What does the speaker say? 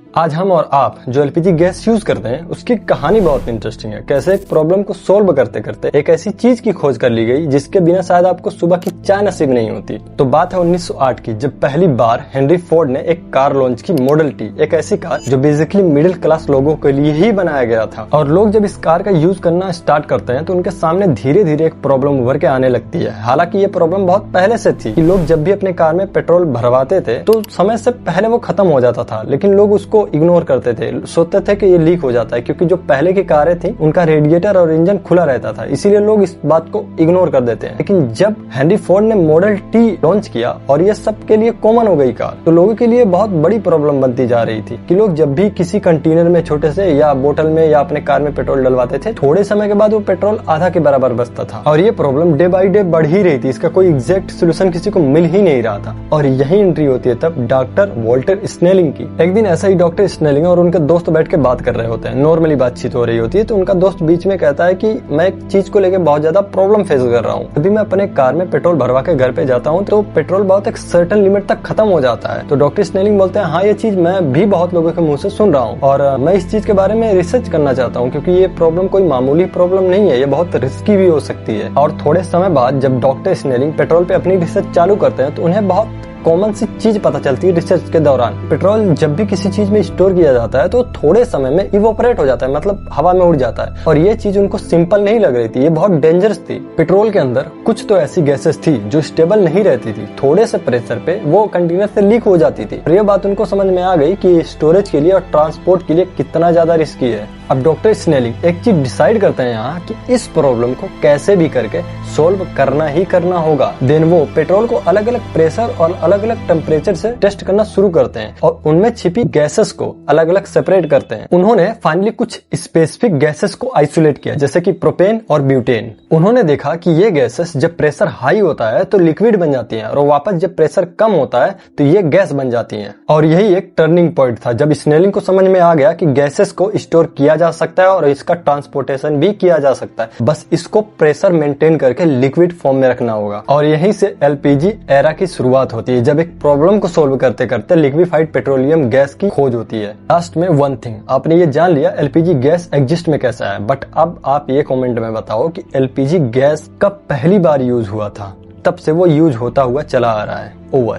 आज हम और आप जो एलपीजी गैस यूज करते हैं उसकी कहानी बहुत इंटरेस्टिंग है। कैसे एक प्रॉब्लम को सोल्व करते करते एक ऐसी चीज की खोज कर ली गई जिसके बिना शायद आपको सुबह की चाय नसीब नहीं होती। तो बात है 1908 की, जब पहली बार हेनरी फोर्ड ने एक कार लॉन्च की, मॉडल टी, एक ऐसी कार जो बेसिकली मिडिल क्लास लोगों के लिए ही बनाया गया था। और लोग जब इस कार का यूज करना स्टार्ट करते हैं तो उनके सामने धीरे धीरे एक प्रॉब्लम उभर के आने लगती है। हालांकि ये प्रॉब्लम बहुत पहले से थी कि लोग जब भी अपने कार में पेट्रोल भरवाते थे तो समय से पहले वो खत्म हो जाता था, लेकिन लोग उसको इग्नोर करते थे, सोचते थे कि ये लीक हो जाता है, क्योंकि जो पहले की कारें थी उनका रेडिएटर और इंजन खुला रहता था, इसीलिए लोग इस बात को इग्नोर कर देते हैं। लेकिन जब हेनरी फोर्ड ने मॉडल टी लॉन्च किया और ये सबके लिए कॉमन हो गई कार, तो लोगों के लिए बहुत बड़ी प्रॉब्लम बनती जा रही थी कि लोग जब भी किसी कंटेनर में छोटे से या बोतल में या अपने कार में पेट्रोल डलवाते थे, थोड़े समय के बाद वो पेट्रोल आधा के बराबर बचता था। और ये प्रॉब्लम डे बाई डे बढ़ ही रही थी, इसका कोई एग्जैक्ट सोल्यूशन किसी को मिल ही नहीं रहा था। और यही एंट्री होती है तब डॉक्टर वॉल्टर स्नेलिंग की। एक दिन ऐसा ही डॉक्टर स्नेलिंग और उनके दोस्त बैठ के बात कर रहे होते हैं, नॉर्मली बातचीत हो रही होती है, तो उनका दोस्त बीच में कहता है कि मैं एक चीज को लेकर बहुत ज्यादा प्रॉब्लम फेस कर रहा हूँ। अभी मैं अपने कार में पेट्रोल भरवा के घर पे जाता हूँ तो पेट्रोल बहुत एक सर्टेन लिमिट तक खत्म हो जाता है। तो डॉक्टर स्नेलिंग बोलते हैं, हाँ ये चीज मैं भी बहुत लोगों के मुंह से सुन रहा हूँ और मैं इस चीज के बारे में रिसर्च करना चाहता हूँ, क्योंकि ये प्रॉब्लम कोई मामूली प्रॉब्लम नहीं है, ये बहुत रिस्की भी हो सकती है। और थोड़े समय बाद जब डॉक्टर स्नेलिंग पेट्रोल पे अपनी रिसर्च चालू करते हैं तो उन्हें बहुत कॉमन सी चीज पता चलती है रिसर्च के दौरान। पेट्रोल जब भी किसी चीज में स्टोर किया जाता है तो थोड़े समय में इवोपरेट हो जाता है, मतलब हवा में उड़ जाता है। और ये चीज उनको सिंपल नहीं लग रही थी, ये बहुत डेंजरस थी। पेट्रोल के अंदर कुछ तो ऐसी गैसेस थी जो स्टेबल नहीं रहती थी, थोड़े से प्रेशर पे वो कंटेनर से लीक हो जाती थी। और ये बात उनको समझ में आ गई कि स्टोरेज के लिए और ट्रांसपोर्ट के लिए कितना ज्यादा रिस्की है। अब डॉक्टर स्नेलिंग एक चीज डिसाइड करते हैं यहाँ कि इस प्रॉब्लम को कैसे भी करके सोल्व करना ही करना होगा। देन वो पेट्रोल को अलग अलग प्रेशर और अलग अलग टेम्परेचर से टेस्ट करना शुरू करते हैं और उनमें छिपी गैसेस को अलग अलग सेपरेट करते हैं। उन्होंने फाइनली कुछ स्पेसिफिक गैसेस को आइसोलेट किया, जैसे कि प्रोपेन और ब्यूटेन। उन्होंने देखा कि ये गैसेस जब प्रेशर हाई होता है तो लिक्विड बन जाती हैं और वापस जब प्रेशर कम होता है तो ये गैस बन जाती हैं। और यही एक टर्निंग पॉइंट था जब स्नेलिंग को समझ में आ गया कि गैसेस को स्टोर किया जा सकता है और इसका ट्रांसपोर्टेशन भी किया जा सकता है, बस इसको प्रेशर मेंटेन करके लिक्विड फॉर्म में रखना होगा। और यहीं से एलपीजी एरा की शुरुआत होती है, जब एक प्रॉब्लम को सोल्व करते करते लिक्विफाइड पेट्रोलियम गैस की खोज होती है। लास्ट में वन थिंग, आपने ये जान लिया एलपीजी गैस एग्जिस्ट में कैसा है, बट अब आप ये कमेंट में बताओ कि एलपीजी गैस कब पहली बार यूज हुआ था। तब से वो यूज होता हुआ चला आ रहा है। ओवर।